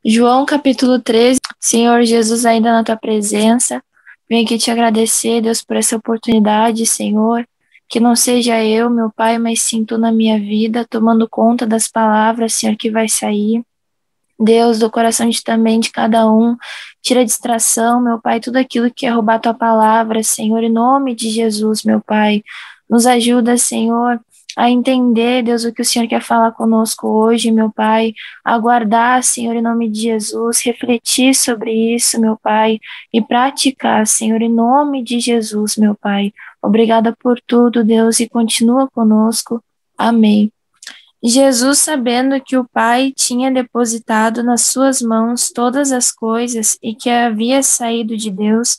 João capítulo 13. Senhor Jesus, ainda na tua presença, venho aqui te agradecer, Deus, por essa oportunidade, Senhor, que não seja eu, meu Pai, mas sim tu na minha vida, tomando conta das palavras, Senhor, que vai sair. Deus, do coração também de cada um, tira a distração, meu Pai, tudo aquilo que é roubar tua palavra, Senhor, em nome de Jesus, meu Pai. Nos ajuda, Senhor, a entender, Deus, o que o Senhor quer falar conosco hoje, meu Pai, aguardar, Senhor, em nome de Jesus, refletir sobre isso, meu Pai, e praticar, Senhor, em nome de Jesus, meu Pai. Obrigada por tudo, Deus, e continua conosco. Amém. Jesus, sabendo que o Pai tinha depositado nas suas mãos todas as coisas e que havia saído de Deus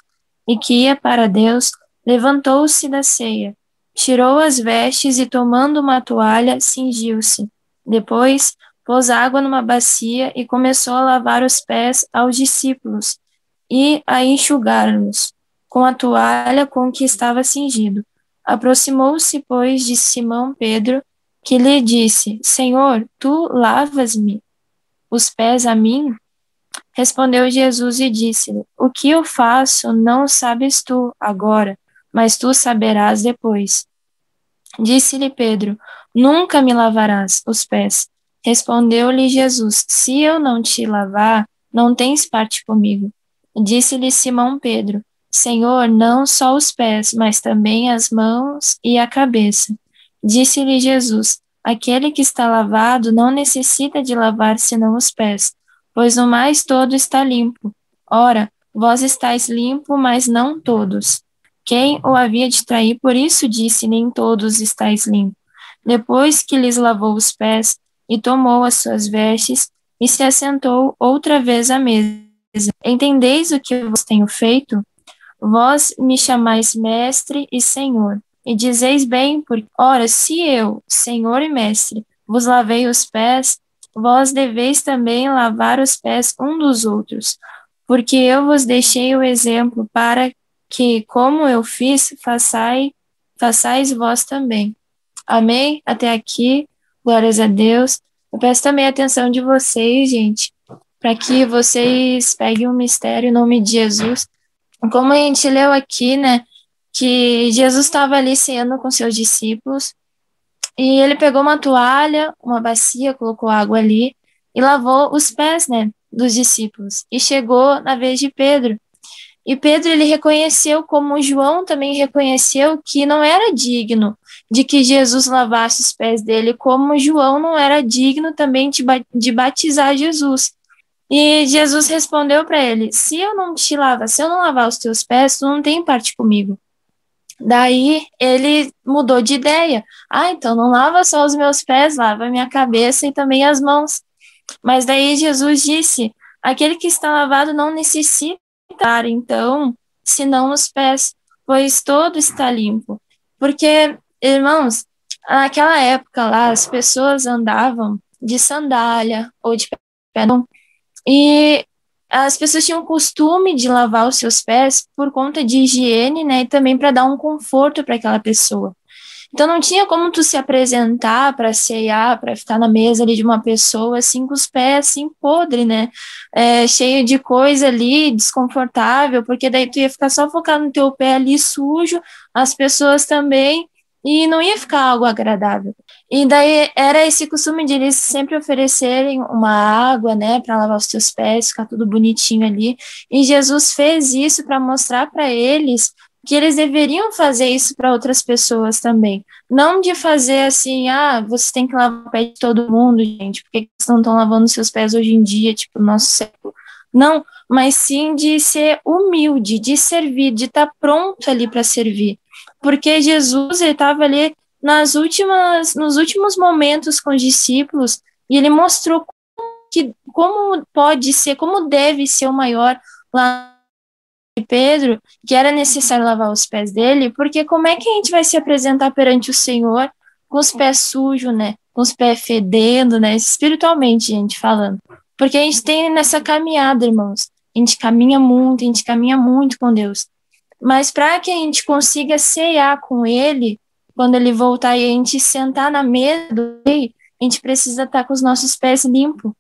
e que ia para Deus, levantou-se da ceia, tirou as vestes e, tomando uma toalha, cingiu-se. Depois, pôs água numa bacia e começou a lavar os pés aos discípulos e a enxugar-nos com a toalha com que estava cingido. Aproximou-se, pois, de Simão Pedro, que lhe disse: Senhor, tu lavas-me os pés a mim? Respondeu Jesus e disse-lhe: O que eu faço não sabes tu agora, mas tu saberás depois. Disse-lhe Pedro: Nunca me lavarás os pés. Respondeu-lhe Jesus: Se eu não te lavar, não tens parte comigo. Disse-lhe Simão Pedro: Senhor, não só os pés, mas também as mãos e a cabeça. Disse-lhe Jesus: Aquele que está lavado não necessita de lavar senão os pés, pois o mais todo está limpo. Ora, vós estáis limpo, mas não todos. Quem o havia de trair, por isso disse: Nem todos estáis limpos. Depois que lhes lavou os pés, e tomou as suas vestes, e se assentou outra vez à mesa. Entendeis o que vos tenho feito? Vós me chamais mestre e senhor, e dizeis bem, porque, ora, se eu, senhor e mestre, vos lavei os pés, vós deveis também lavar os pés um dos outros, porque eu vos deixei o exemplo para que, como eu fiz, façais vós também. Amém? Até aqui, glórias a Deus. Eu peço também a atenção de vocês, gente, para que vocês peguem o mistério em nome de Jesus. Como a gente leu aqui, né, que Jesus estava ali ceando com seus discípulos, e ele pegou uma toalha, uma bacia, colocou água ali, e lavou os pés, né, dos discípulos. E chegou na vez de Pedro. E Pedro, ele reconheceu, como João também reconheceu, que não era digno de que Jesus lavasse os pés dele, como João não era digno também de batizar Jesus. E Jesus respondeu para ele: se eu não te lavar, se eu não lavar os teus pés, tu não tem parte comigo. Daí ele mudou de ideia. Ah, então não lava só os meus pés, lava a minha cabeça e também as mãos. Mas daí Jesus disse: aquele que está lavado não necessita lavar, então, senão os pés, pois todo está limpo. Porque, irmãos, naquela época lá, as pessoas andavam de sandália ou de pé, e as pessoas tinham o costume de lavar os seus pés por conta de higiene, né, e também para dar um conforto para aquela pessoa. Então não tinha como tu se apresentar para ceiar, para ficar na mesa ali de uma pessoa assim com os pés assim podre, né? Cheio de coisa ali, desconfortável, porque daí tu ia ficar só focado no teu pé ali sujo, as pessoas também, e não ia ficar algo agradável. E daí era esse costume de eles sempre oferecerem uma água, né, para lavar os teus pés, ficar tudo bonitinho ali. E Jesus fez isso para mostrar para eles que eles deveriam fazer isso para outras pessoas também. Não de fazer assim: ah, você tem que lavar o pé de todo mundo, gente, por que vocês não estão lavando seus pés hoje em dia, tipo, no nosso século? Não, mas sim de ser humilde, de servir, de estar pronto ali para servir. Porque Jesus, ele estava ali nos últimos momentos com os discípulos, e ele mostrou como pode ser, como deve ser o maior lá de Pedro, que era necessário lavar os pés dele, porque como é que a gente vai se apresentar perante o Senhor com os pés sujos, né? Com os pés fedendo, né? Espiritualmente, gente, falando. Porque a gente tem nessa caminhada, irmãos. A gente caminha muito com Deus. Mas para que a gente consiga ceiar com Ele, quando Ele voltar e a gente sentar na mesa dele, a gente precisa estar com os nossos pés limpos.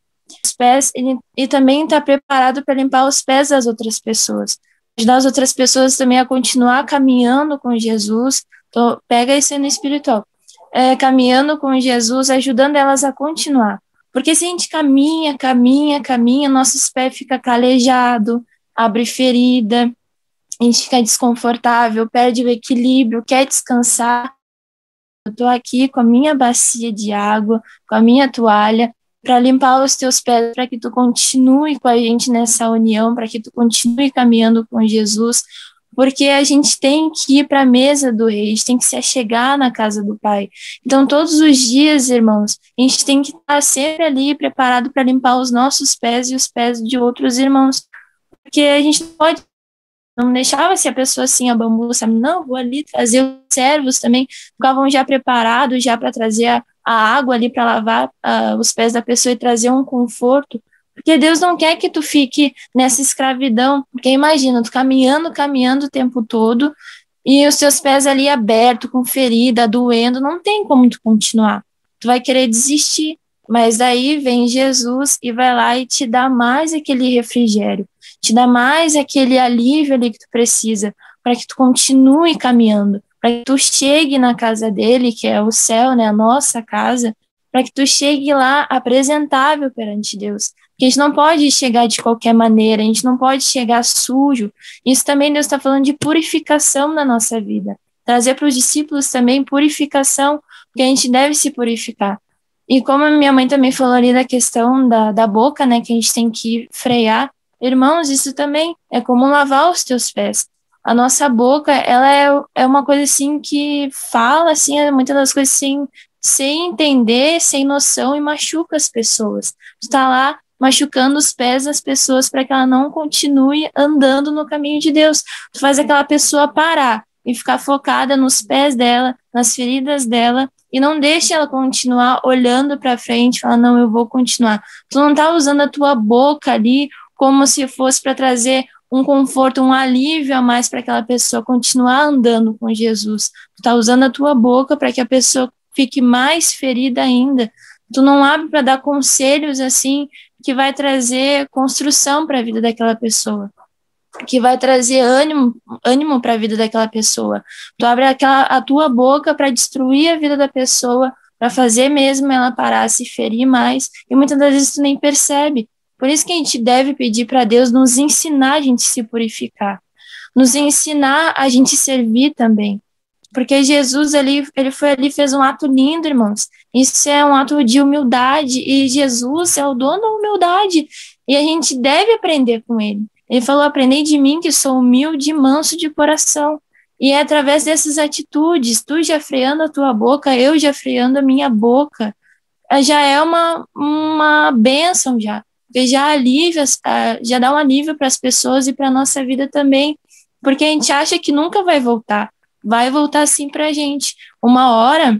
os pés e também está preparado para limpar os pés das outras pessoas. Ajudar as outras pessoas também a continuar caminhando com Jesus. Então, pega isso aí no espiritual. Caminhando com Jesus, ajudando elas a continuar. Porque se a gente caminha, nossos pés ficam calejados, abre ferida, a gente fica desconfortável, perde o equilíbrio, quer descansar. Eu estou aqui com a minha bacia de água, com a minha toalha, para limpar os teus pés, para que tu continue com a gente nessa união, para que tu continue caminhando com Jesus, porque a gente tem que ir para a mesa do Rei, a gente tem que se achegar na casa do Pai. Então, todos os dias, irmãos, a gente tem que estar sempre ali preparado para limpar os nossos pés e os pés de outros irmãos, porque a gente não deixava se a pessoa assim, a bambu, sabe? Não, vou ali trazer os servos também, ficavam já preparados já para trazer a água ali para lavar os pés da pessoa e trazer um conforto, porque Deus não quer que tu fique nessa escravidão, porque imagina, tu caminhando o tempo todo e os teus pés ali abertos, com ferida, doendo, não tem como tu continuar, tu vai querer desistir, mas daí vem Jesus e vai lá e te dá mais aquele refrigério, te dá mais aquele alívio ali que tu precisa, para que tu continue caminhando, para que tu chegue na casa dele, que é o céu, né, a nossa casa, para que tu chegue lá apresentável perante Deus. Porque a gente não pode chegar de qualquer maneira, a gente não pode chegar sujo. Isso também Deus está falando de purificação na nossa vida. Trazer para os discípulos também purificação, porque a gente deve se purificar. E como a minha mãe também falou ali da questão da boca, né, que a gente tem que frear, irmãos, isso também é como lavar os teus pés. A nossa boca, ela é uma coisa assim que fala, assim, muitas das coisas assim, sem entender, sem noção e machuca as pessoas. Tu tá lá machucando os pés das pessoas para que ela não continue andando no caminho de Deus. Tu faz aquela pessoa parar e ficar focada nos pés dela, nas feridas dela, e não deixa ela continuar olhando para frente, falar, não, eu vou continuar. Tu não tá usando a tua boca ali como se fosse para trazer um conforto, um alívio a mais para aquela pessoa continuar andando com Jesus. Tu tá usando a tua boca para que a pessoa fique mais ferida ainda. Tu não abre para dar conselhos assim que vai trazer construção para a vida daquela pessoa, que vai trazer ânimo para a vida daquela pessoa. Tu abre a tua boca para destruir a vida da pessoa, para fazer mesmo ela parar, se ferir mais, e muitas das vezes tu nem percebe. Por isso que a gente deve pedir para Deus nos ensinar a gente se purificar, nos ensinar a gente servir também. Porque Jesus ele foi ali, fez um ato lindo, irmãos. Isso é um ato de humildade, e Jesus é o dono da humildade, e a gente deve aprender com ele. Ele falou, aprendei de mim que sou humilde e manso de coração. E é através dessas atitudes, tu já freando a tua boca, eu já freando a minha boca, já é uma bênção já. Porque já alivia, já dá um alívio para as pessoas e para a nossa vida também. Porque a gente acha que nunca vai voltar. Vai voltar sim para a gente. Uma hora,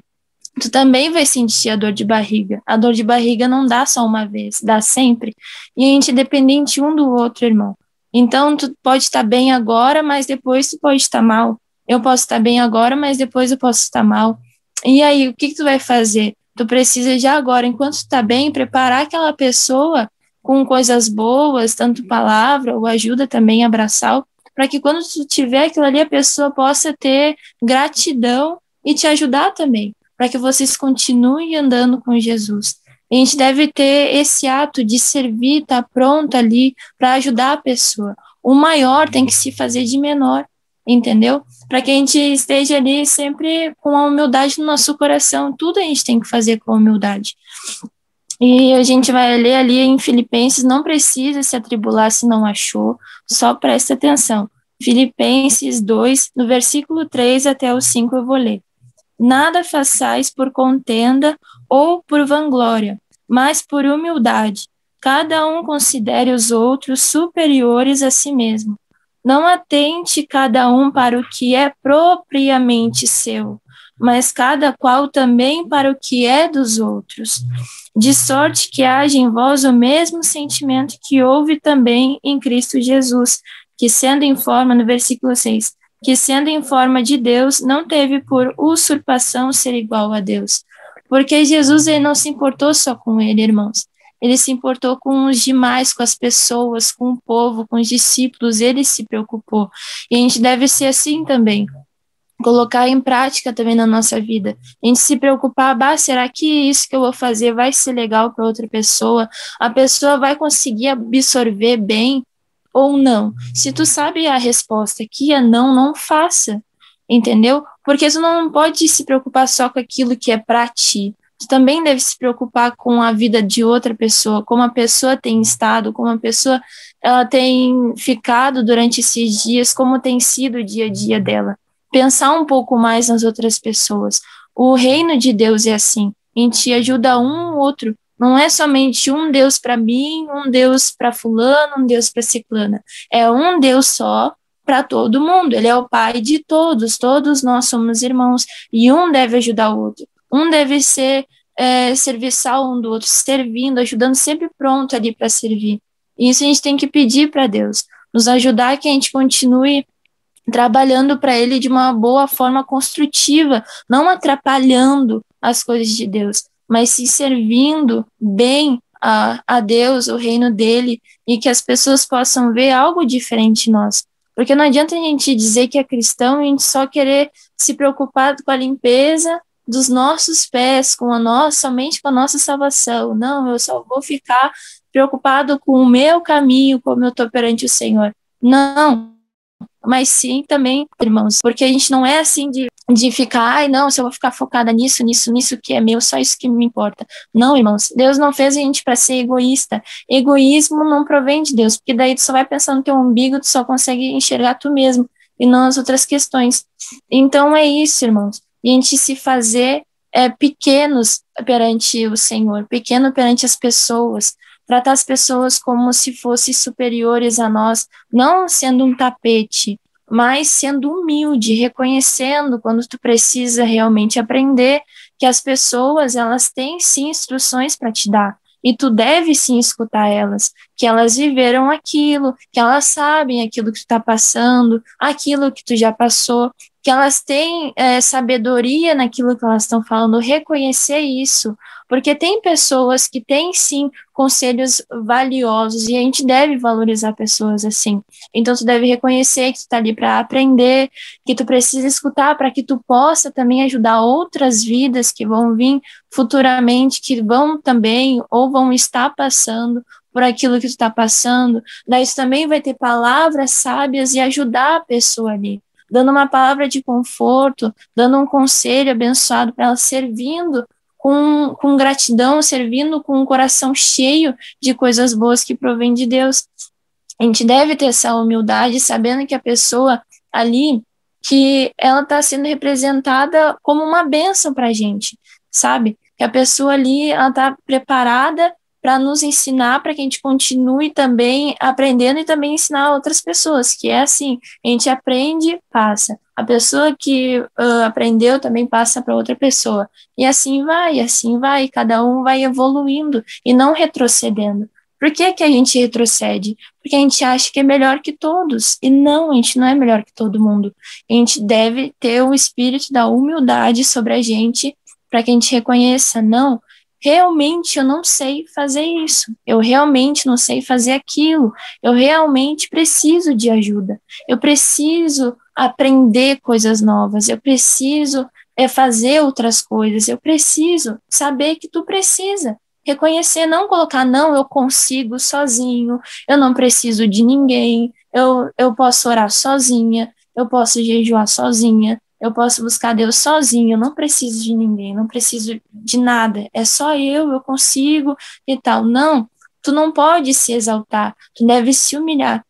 tu também vai sentir a dor de barriga. A dor de barriga não dá só uma vez, dá sempre. E a gente é dependente um do outro, irmão. Então, tu pode estar bem agora, mas depois tu pode estar mal. Eu posso estar bem agora, mas depois eu posso estar mal. E aí, o que tu vai fazer? Tu precisa já agora, enquanto tu tá bem, preparar aquela pessoa com coisas boas, tanto palavra ou ajuda também, abraçar, para que quando tu tiver aquilo ali, a pessoa possa ter gratidão e te ajudar também, para que vocês continuem andando com Jesus. A gente deve ter esse ato de servir, estar pronto ali para ajudar a pessoa. O maior tem que se fazer de menor, entendeu? Para que a gente esteja ali sempre com a humildade no nosso coração. Tudo a gente tem que fazer com humildade. E a gente vai ler ali em Filipenses, não precisa se atribular se não achou, só presta atenção. Filipenses 2, no versículo 3 até o 5 eu vou ler. Nada façais por contenda ou por vanglória, mas por humildade. Cada um considere os outros superiores a si mesmo. Não atente cada um para o que é propriamente seu, mas cada qual também para o que é dos outros. De sorte que haja em vós o mesmo sentimento que houve também em Cristo Jesus, que sendo em forma, no versículo 6, que sendo em forma de Deus, não teve por usurpação ser igual a Deus. Porque Jesus ele não se importou só com ele, irmãos. ele se importou com os demais, com as pessoas, com o povo, com os discípulos, ele se preocupou. E a gente deve ser assim também, colocar em prática também na nossa vida. A gente se preocupar, será que isso que eu vou fazer vai ser legal para outra pessoa? A pessoa vai conseguir absorver bem ou não? Se tu sabe a resposta que é não, não faça, entendeu? Porque tu não pode se preocupar só com aquilo que é para ti. Tu também deve se preocupar com a vida de outra pessoa, como a pessoa tem estado, como a pessoa ela tem ficado durante esses dias, como tem sido o dia a dia dela. Pensar um pouco mais nas outras pessoas. O reino de Deus é assim. A gente ajuda um ou outro. Não é somente um Deus para mim, um Deus para fulano, um Deus para ciclana. É um Deus só para todo mundo. Ele é o Pai de todos. Todos nós somos irmãos. E um deve ajudar o outro. Um deve ser serviçal um do outro, servindo, ajudando, sempre pronto ali para servir. E isso a gente tem que pedir para Deus. Nos ajudar que a gente continue trabalhando para ele de uma boa forma construtiva, não atrapalhando as coisas de Deus, mas se servindo bem a Deus, o reino dele, e que as pessoas possam ver algo diferente em nós. Porque não adianta a gente dizer que é cristão e a gente só querer se preocupar com a limpeza dos nossos pés, somente com a nossa salvação. Não, eu só vou ficar preocupado com o meu caminho, como eu estou perante o Senhor. Não, mas sim também, irmãos, porque a gente não é assim de ficar, ai, não, se eu vou ficar focada nisso que é meu, só isso que me importa. Não, irmãos, Deus não fez a gente para ser egoísta. Egoísmo não provém de Deus, porque daí tu só vai pensando no teu umbigo, tu só consegue enxergar tu mesmo, e não as outras questões. Então é isso, irmãos, e a gente se fazer pequenos perante o Senhor, pequeno perante as pessoas, tratar as pessoas como se fossem superiores a nós, não sendo um tapete, mas sendo humilde, reconhecendo quando tu precisa realmente aprender que as pessoas, elas têm sim instruções para te dar, e tu deve sim escutar elas, que elas viveram aquilo, que elas sabem aquilo que tu está passando, aquilo que tu já passou, que elas têm sabedoria naquilo que elas estão falando, reconhecer isso, porque tem pessoas que têm sim conselhos valiosos e a gente deve valorizar pessoas assim. Então tu deve reconhecer que tu está ali para aprender, que tu precisa escutar para que tu possa também ajudar outras vidas que vão vir futuramente, que vão também ou vão estar passando por aquilo que tu está passando. Daí tu também vai ter palavras sábias e ajudar a pessoa ali, dando uma palavra de conforto, dando um conselho abençoado para ela, servindo com gratidão, servindo com um coração cheio de coisas boas que provém de Deus. A gente deve ter essa humildade, sabendo que a pessoa ali, que ela está sendo representada como uma bênção para a gente, sabe? Que a pessoa ali, ela está preparada para nos ensinar, para que a gente continue também aprendendo e também ensinar outras pessoas, que é assim, a gente aprende, passa. A pessoa que aprendeu também passa para outra pessoa. E assim vai, cada um vai evoluindo e não retrocedendo. Por que que a gente retrocede? Porque a gente acha que é melhor que todos, e não, a gente não é melhor que todo mundo. A gente deve ter o espírito da humildade sobre a gente, para que a gente reconheça, não, realmente eu não sei fazer isso, eu realmente não sei fazer aquilo, eu realmente preciso de ajuda, eu preciso aprender coisas novas, eu preciso fazer outras coisas, eu preciso saber que tu precisa. Reconhecer, não colocar, não, eu consigo sozinho, eu não preciso de ninguém, eu posso orar sozinha, eu posso jejuar sozinha, eu posso buscar Deus sozinho, eu não preciso de ninguém, não preciso de nada, é só eu consigo e tal. Não, tu não pode se exaltar, tu deve se humilhar.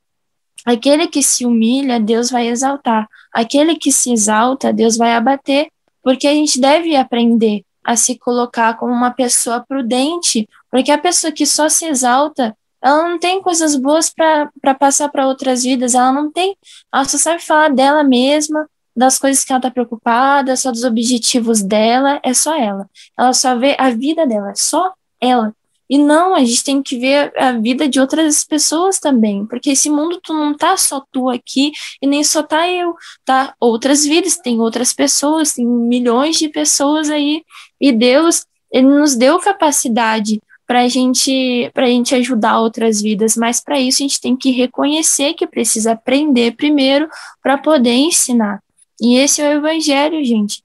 Aquele que se humilha, Deus vai exaltar. Aquele que se exalta, Deus vai abater, porque a gente deve aprender a se colocar como uma pessoa prudente, porque a pessoa que só se exalta, ela não tem coisas boas para passar para outras vidas, ela não tem, ela só sabe falar dela mesma, das coisas que ela está preocupada, só dos objetivos dela, é só ela. Ela só vê a vida dela, é só ela. E não, a gente tem que ver a vida de outras pessoas também, porque esse mundo tu não tá só tu aqui e nem só tá eu, tá? Outras vidas, tem outras pessoas, tem milhões de pessoas aí, e Deus, ele nos deu capacidade para gente ajudar outras vidas, mas para isso a gente tem que reconhecer que precisa aprender primeiro para poder ensinar. E esse é o evangelho, gente.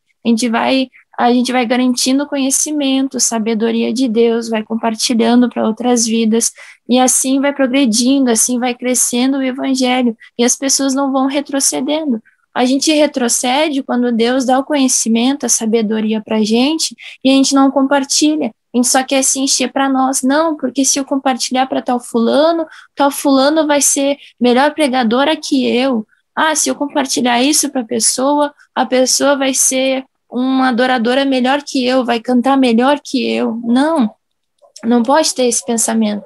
A gente vai garantindo conhecimento, sabedoria de Deus, vai compartilhando para outras vidas, e assim vai progredindo, assim vai crescendo o evangelho, e as pessoas não vão retrocedendo. A gente retrocede quando Deus dá o conhecimento, a sabedoria para a gente, e a gente não compartilha. A gente só quer se encher para nós. Não, porque se eu compartilhar para tal fulano vai ser melhor pregadora que eu. Ah, se eu compartilhar isso para a pessoa vai ser uma adoradora melhor que eu, vai cantar melhor que eu. Não, não pode ter esse pensamento.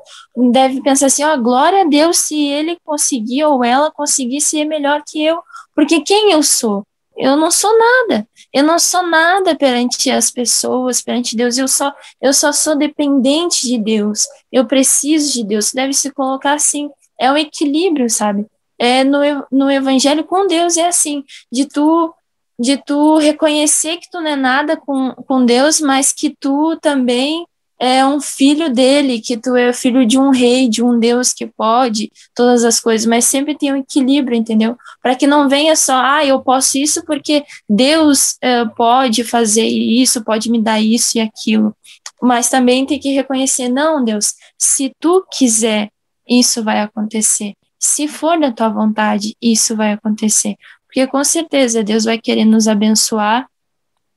Deve pensar assim, ó, glória a Deus se ele conseguir ou ela conseguir ser melhor que eu, porque quem eu sou? Eu não sou nada. Eu não sou nada perante as pessoas, perante Deus. Eu só sou dependente de Deus. Eu preciso de Deus. Deve se colocar assim. É um equilíbrio, sabe? No evangelho com Deus é assim, de tu reconhecer que tu não é nada com Deus, mas que tu também é um filho dele, que tu é filho de um rei, de um Deus que pode todas as coisas, mas sempre tem um equilíbrio, entendeu? Para que não venha só, eu posso isso porque Deus pode fazer isso, pode me dar isso e aquilo, mas também tem que reconhecer, não, Deus, se tu quiser, isso vai acontecer. Se for da tua vontade, isso vai acontecer. Porque com certeza Deus vai querer nos abençoar,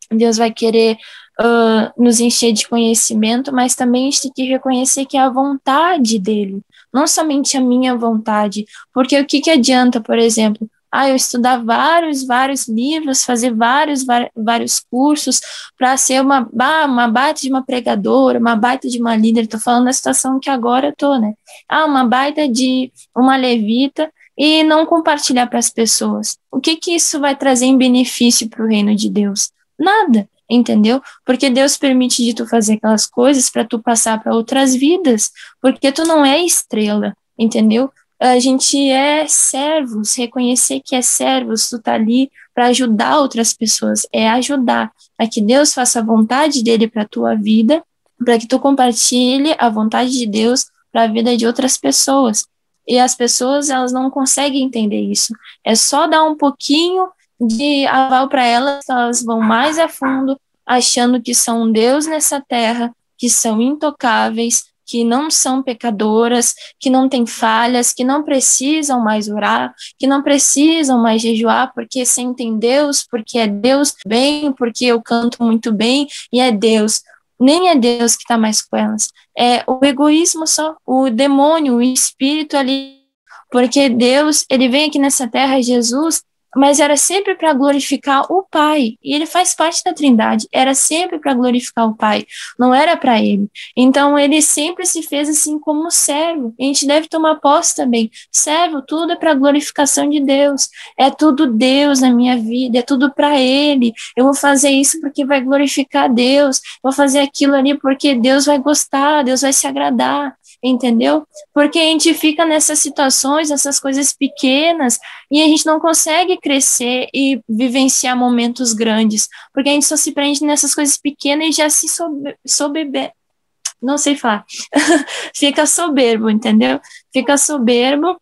Deus vai querer nos encher de conhecimento, mas também a gente tem que reconhecer que é a vontade dele, não somente a minha vontade. Porque o que adianta, por exemplo, eu estudar vários livros, fazer vários cursos para ser uma baita de uma pregadora, uma baita de uma líder. Estou falando da situação que agora eu estou, né? Uma baita de uma levita, e não compartilhar para as pessoas. O que isso vai trazer em benefício para o reino de Deus? Nada, entendeu? Porque Deus permite de tu fazer aquelas coisas para tu passar para outras vidas, porque tu não é estrela, entendeu? A gente é servos, reconhecer que é servos, tu tá ali para ajudar outras pessoas, é ajudar a que Deus faça a vontade dele para a tua vida, para que tu compartilhe a vontade de Deus para a vida de outras pessoas. E as pessoas, elas não conseguem entender isso. É só dar um pouquinho de aval para elas, elas vão mais a fundo, achando que são um Deus nessa terra, que são intocáveis, que não são pecadoras, que não têm falhas, que não precisam mais orar, que não precisam mais jejuar, porque sentem Deus, porque é Deus bem, porque eu canto muito bem, e é Deus. Nem é Deus que está mais com elas, é o egoísmo só, o demônio, o espírito ali, porque Deus, ele vem aqui nessa terra, Jesus, mas era sempre para glorificar o Pai, e ele faz parte da Trindade, era sempre para glorificar o Pai, não era para ele. Então ele sempre se fez assim como servo, e a gente deve tomar posse também. Servo, tudo é para glorificação de Deus, é tudo Deus na minha vida, é tudo para ele. Eu vou fazer isso porque vai glorificar Deus, vou fazer aquilo ali porque Deus vai gostar, Deus vai se agradar, entendeu? Porque a gente fica nessas situações, nessas coisas pequenas, e a gente não consegue crescer e vivenciar momentos grandes, porque a gente só se prende nessas coisas pequenas e já se não sei falar, fica soberbo, entendeu? Fica soberbo.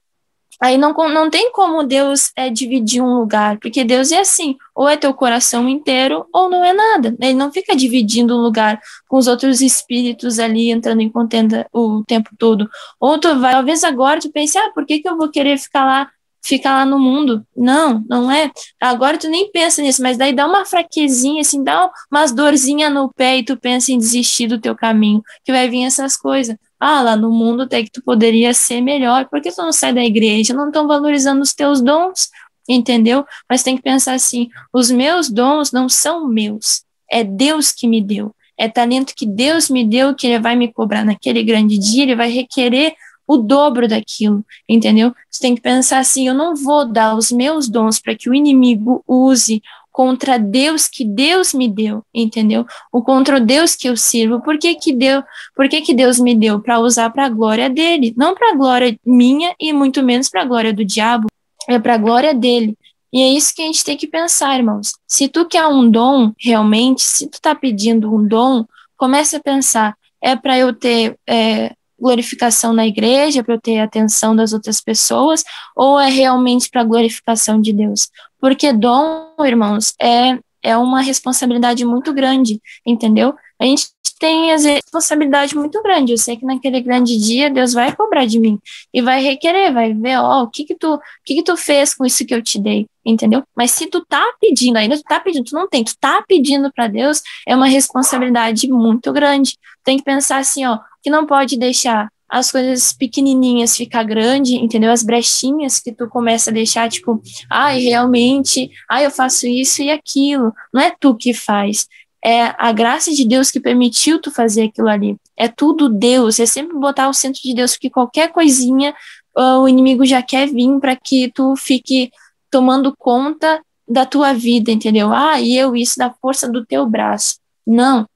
Aí não tem como Deus dividir um lugar, porque Deus é assim, ou é teu coração inteiro, ou não é nada. Ele não fica dividindo um lugar com os outros espíritos ali, entrando em contenda o tempo todo. Ou tu vai, talvez agora tu pense, por que eu vou querer ficar lá no mundo? Não é. Agora tu nem pensa nisso, mas daí dá uma fraquezinha, assim, dá umas dorzinhas no pé e tu pensa em desistir do teu caminho, que vai vir essas coisas. Lá no mundo até que tu poderia ser melhor, por que tu não sai da igreja? Não estão valorizando os teus dons, entendeu? Mas tem que pensar assim, os meus dons não são meus, é Deus que me deu, é talento que Deus me deu, que ele vai me cobrar naquele grande dia, ele vai requerer o dobro daquilo, entendeu? Você tem que pensar assim, eu não vou dar os meus dons para que o inimigo use contra Deus que Deus me deu, entendeu? Ou contra o Deus que eu sirvo. Por que Deus me deu? Para usar para a glória dele, não para a glória minha e muito menos para a glória do diabo, é para a glória dele. E é isso que a gente tem que pensar, irmãos. Se tu quer um dom, realmente, se tu tá pedindo um dom, comece a pensar, É para eu ter glorificação na igreja, para eu ter a atenção das outras pessoas, ou é realmente para a glorificação de Deus? Porque dom, irmãos, é uma responsabilidade muito grande, entendeu? A gente tem as responsabilidade muito grande. Eu sei que naquele grande dia Deus vai cobrar de mim e vai requerer, vai ver, ó, o que que tu fez com isso que eu te dei, entendeu? Mas se tu tá pedindo, ainda tu tá pedindo, tu não tem, tu tá pedindo para Deus, é uma responsabilidade muito grande. Tem que pensar assim, ó, que não pode deixar as coisas pequenininhas ficar grande, entendeu? As brechinhas que tu começa a deixar, tipo, ai, realmente, ai, eu faço isso e aquilo. Não é tu que faz. É a graça de Deus que permitiu tu fazer aquilo ali. É tudo Deus, é sempre botar o centro de Deus, porque qualquer coisinha o inimigo já quer vir para que tu fique tomando conta da tua vida, entendeu? Ah, e eu, isso da força do teu braço. Não,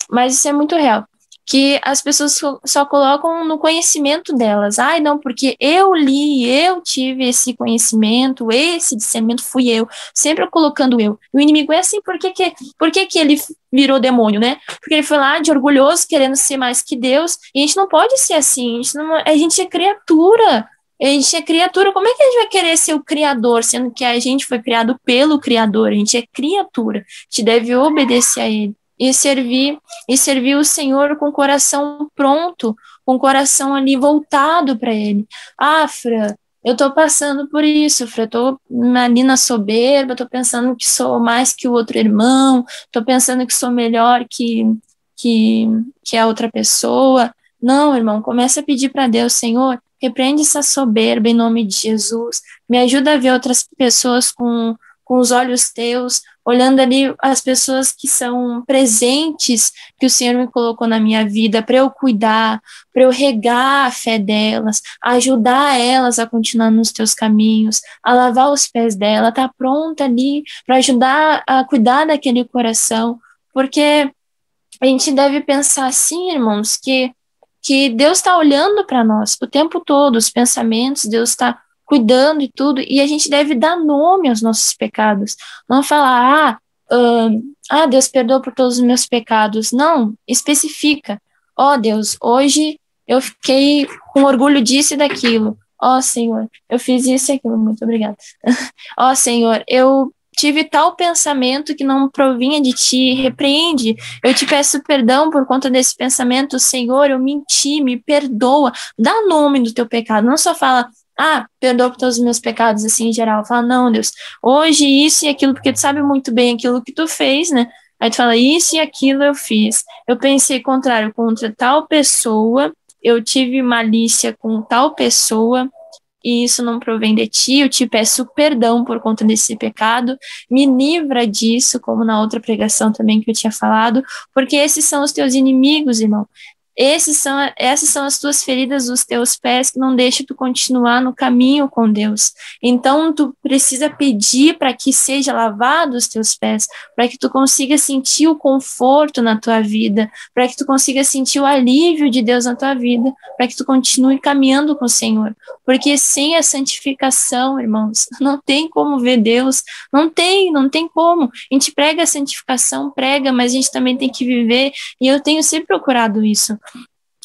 mas isso é muito real. Que as pessoas só colocam no conhecimento delas. Ai, não, porque eu li, eu tive esse conhecimento, esse discernimento fui eu, sempre colocando eu. O inimigo é assim, por que ele virou demônio, né? Porque ele foi lá de orgulhoso, querendo ser mais que Deus, e a gente não pode ser assim, a gente é criatura. A gente é criatura, como é que a gente vai querer ser o criador, sendo que a gente foi criado pelo criador, a gente é criatura, a gente deve obedecer a ele e servir o Senhor com o coração pronto, com o coração ali voltado para ele. Ah, Fran, eu tô passando por isso, Fran, eu tô ali na soberba, tô pensando que sou mais que o outro irmão, tô pensando que sou melhor que, que a outra pessoa. Não, irmão, começa a pedir para Deus, Senhor, repreende essa soberba em nome de Jesus, me ajuda a ver outras pessoas com os olhos teus, olhando ali as pessoas que são presentes, que o Senhor me colocou na minha vida, para eu cuidar, para eu regar a fé delas, ajudar elas a continuar nos teus caminhos, a lavar os pés dela, tá pronta ali para ajudar a cuidar daquele coração, porque a gente deve pensar assim, irmãos, que Deus está olhando para nós o tempo todo, os pensamentos, Deus está cuidando e tudo, e a gente deve dar nome aos nossos pecados. Não falar, Deus perdoa por todos os meus pecados. Não, especifica. Ó Deus, hoje eu fiquei com orgulho disso e daquilo. Ó Senhor, eu fiz isso e aquilo, muito obrigada. Ó Senhor, eu tive tal pensamento que não provinha de ti, repreende, eu te peço perdão por conta desse pensamento, Senhor, eu menti, me perdoa, dá nome do teu pecado, não só fala, perdoa por todos os meus pecados, assim, em geral, fala, não, Deus, hoje isso e aquilo, porque tu sabe muito bem aquilo que tu fez, né, aí tu fala, isso e aquilo eu fiz, eu pensei contrário contra tal pessoa, eu tive malícia com tal pessoa, e isso não provém de ti, eu te peço perdão por conta desse pecado, me livra disso, como na outra pregação também que eu tinha falado, porque esses são os teus inimigos, irmão. Essas são as tuas feridas dos teus pés que não deixam tu continuar no caminho com Deus. Então, tu precisa pedir para que seja lavado os teus pés, para que tu consiga sentir o conforto na tua vida, para que tu consiga sentir o alívio de Deus na tua vida, para que tu continue caminhando com o Senhor. Porque sem a santificação, irmãos, não tem como ver Deus, não tem como. A gente prega a santificação, mas a gente também tem que viver, e eu tenho sempre procurado isso.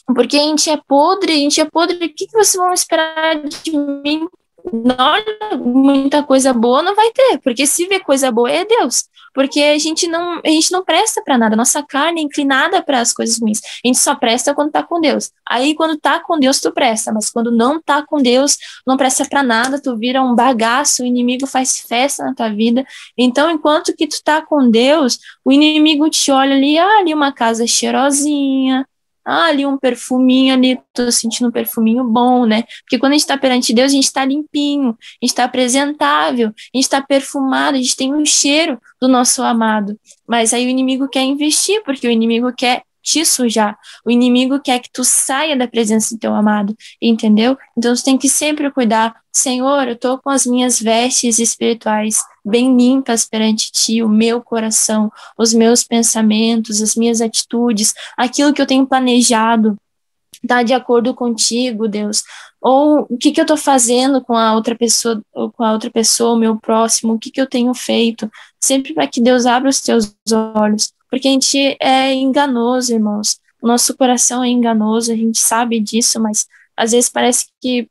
Porque a gente é podre, o que vocês vão esperar de mim? Olha, muita coisa boa não vai ter, porque se vê coisa boa é Deus, porque a gente não presta para nada, nossa carne é inclinada para as coisas ruins, a gente só presta quando tá com Deus, aí quando tá com Deus tu presta, mas quando não tá com Deus, não presta para nada, tu vira um bagaço, o inimigo faz festa na tua vida, então enquanto que tu tá com Deus, o inimigo te olha ali, ali uma casa cheirosinha, ali um perfuminho ali, tô sentindo um perfuminho bom, né? Porque quando a gente tá perante Deus, a gente tá limpinho, a gente tá apresentável, a gente tá perfumado, a gente tem um cheiro do nosso amado. Mas aí o inimigo quer investir, porque o inimigo quer te sujar. O inimigo quer que tu saia da presença do teu amado, entendeu? Então tu tem que sempre cuidar. Senhor, eu tô com as minhas vestes espirituais bem limpas perante ti, o meu coração, os meus pensamentos, as minhas atitudes, aquilo que eu tenho planejado, tá de acordo contigo, Deus? Ou o que eu tô fazendo com a outra pessoa, o meu próximo, o que eu tenho feito? Sempre para que Deus abra os teus olhos, porque a gente é enganoso, irmãos. o nosso coração é enganoso, a gente sabe disso, mas às vezes parece que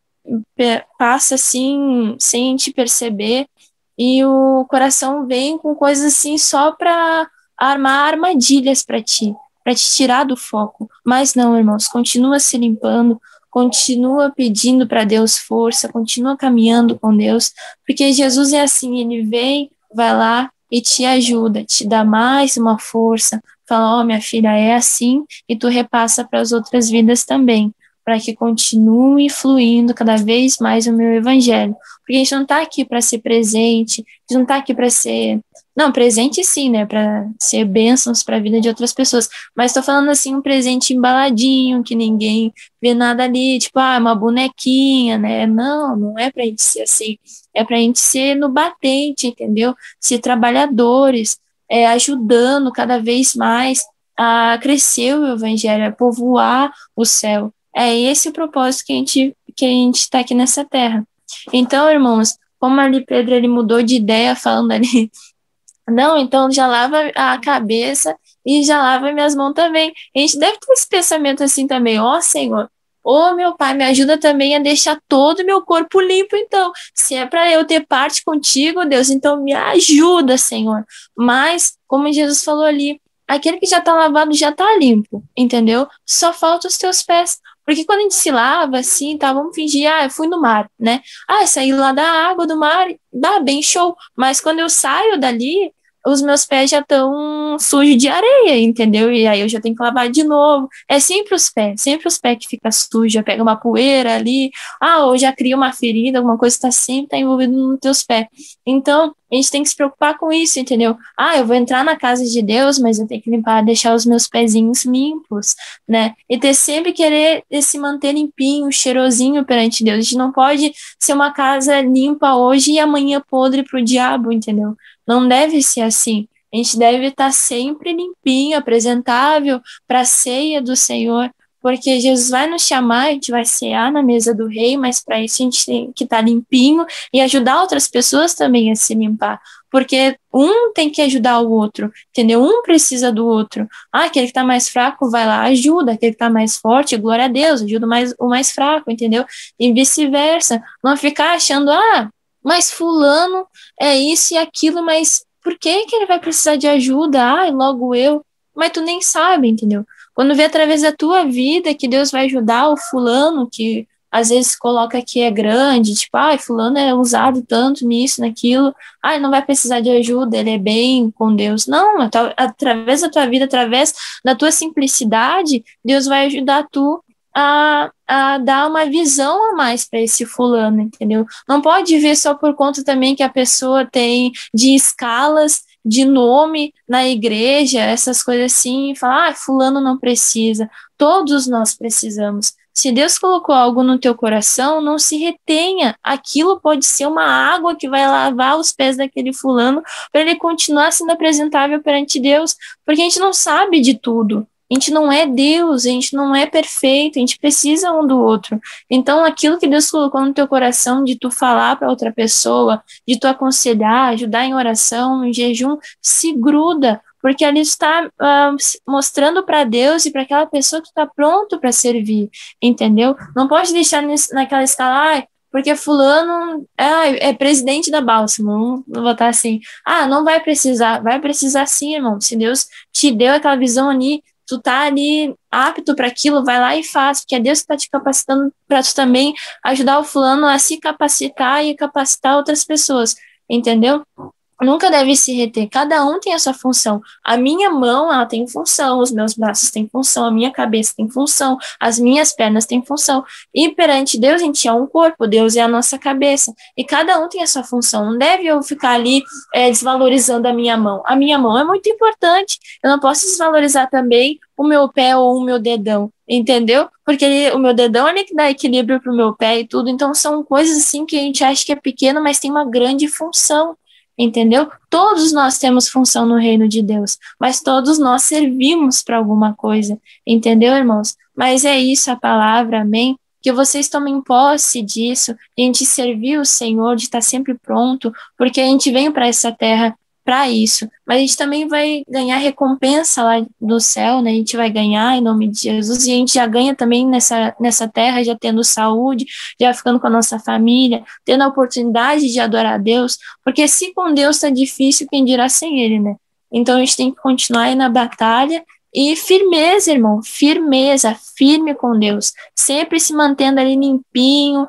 passa assim, sem a gente perceber, e o coração vem com coisas assim só para armar armadilhas para te tirar do foco. Mas não, irmãos, continua se limpando, continua pedindo para Deus força, continua caminhando com Deus, porque Jesus é assim, ele vem, vai lá e te ajuda, te dá mais uma força, fala, ó, minha filha, é assim, e tu repassa para as outras vidas também, para que continue fluindo cada vez mais o meu evangelho. Porque a gente não está aqui para ser presente, a gente não está aqui para ser. Não, presente sim, né? Para ser bênçãos para a vida de outras pessoas. Mas estou falando assim, um presente embaladinho, que ninguém vê nada ali, tipo, uma bonequinha, né? Não, não é para a gente ser assim. É para a gente ser no batente, entendeu? Ser trabalhadores, ajudando cada vez mais a crescer o evangelho, a povoar o céu. É esse o propósito que a gente está aqui nessa terra. Então, irmãos, como ali Pedro ele mudou de ideia falando ali, não, então já lava a cabeça e já lava minhas mãos também. A gente deve ter esse pensamento assim também, ó Senhor, ô meu Pai, me ajuda também a deixar todo o meu corpo limpo, então. Se é para eu ter parte contigo, Deus, então me ajuda, Senhor. Mas, como Jesus falou ali, aquele que já está lavado já está limpo, entendeu? Só falta os teus pés. Porque quando a gente se lava assim, tá, vamos fingir, eu fui no mar, né? Saí lá da água do mar, dá bem show. Mas quando eu saio dali, os meus pés já estão sujos de areia, entendeu? E aí eu já tenho que lavar de novo. É sempre os pés que fica sujo, já pega uma poeira ali, ou já cria uma ferida, alguma coisa está sempre tá envolvido nos teus pés. Então, a gente tem que se preocupar com isso, entendeu? Eu vou entrar na casa de Deus, mas eu tenho que limpar, deixar os meus pezinhos limpos, né? E ter sempre querer se manter limpinho, cheirosinho perante Deus. A gente não pode ser uma casa limpa hoje e amanhã podre pro diabo, entendeu? Não deve ser assim. A gente deve estar sempre limpinho, apresentável para a ceia do Senhor, porque Jesus vai nos chamar, a gente vai cear na mesa do rei, mas para isso a gente tem que estar limpinho e ajudar outras pessoas também a se limpar, porque um tem que ajudar o outro, entendeu? Um precisa do outro. Aquele que está mais fraco vai lá, ajuda, aquele que está mais forte, glória a Deus, ajuda o mais fraco, entendeu? E vice-versa. Não ficar achando, mas fulano é isso e aquilo, mas por que que ele vai precisar de ajuda? Logo eu. Mas tu nem sabe, entendeu? Quando vê através da tua vida que Deus vai ajudar o fulano, que às vezes coloca que é grande, tipo, fulano é usado tanto nisso, naquilo, ele não vai precisar de ajuda, ele é bem com Deus. Não, através da tua vida, através da tua simplicidade, Deus vai ajudar tu a dar uma visão a mais para esse fulano, entendeu? Não pode ver só por conta também que a pessoa tem de escalas, de nome na igreja, essas coisas assim, e falar, fulano não precisa. Todos nós precisamos. Se Deus colocou algo no teu coração, não se retenha. Aquilo pode ser uma água que vai lavar os pés daquele fulano para ele continuar sendo apresentável perante Deus, porque a gente não sabe de tudo. A gente não é Deus, a gente não é perfeito, a gente precisa um do outro. Então, aquilo que Deus colocou no teu coração de tu falar para outra pessoa, de tu aconselhar, ajudar em oração, em jejum, se gruda, porque ali está mostrando para Deus e para aquela pessoa que está pronto para servir, entendeu? Não pode deixar naquela escala, porque fulano é presidente da Bálsamo, vamos botar assim, não vai precisar sim, irmão, se Deus te deu aquela visão ali, tu tá ali apto para aquilo, vai lá e faz, porque é Deus que está te capacitando para tu também ajudar o fulano a se capacitar e capacitar outras pessoas, entendeu? Nunca deve se reter, cada um tem a sua função. A minha mão, ela tem função, os meus braços têm função, a minha cabeça tem função, as minhas pernas têm função. E perante Deus, a gente é um corpo, Deus é a nossa cabeça. E cada um tem a sua função. Não deve eu ficar ali desvalorizando a minha mão. A minha mão é muito importante. Eu não posso desvalorizar também o meu pé ou o meu dedão, entendeu? Porque o meu dedão é que dá equilíbrio pro meu pé e tudo. Então são coisas assim que a gente acha que é pequeno, mas tem uma grande função. Entendeu? Todos nós temos função no reino de Deus, mas todos nós servimos para alguma coisa, entendeu, irmãos? Mas é isso a palavra, amém? Que vocês tomem posse disso, de a gente servir o Senhor, de estar sempre pronto, porque a gente veio para essa terra para isso. Mas a gente também vai ganhar recompensa lá do céu, né? A gente vai ganhar em nome de Jesus, e a gente já ganha também nessa terra, já tendo saúde, já ficando com a nossa família, tendo a oportunidade de adorar a Deus, porque se com Deus está difícil, quem dirá sem Ele, né? Então a gente tem que continuar aí na batalha e firmeza, irmão, firmeza, firme com Deus, sempre se mantendo ali limpinho,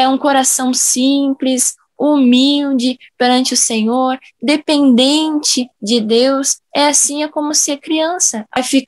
um coração simples, humilde perante o Senhor, dependente de Deus. É assim, é como ser criança, vai ficar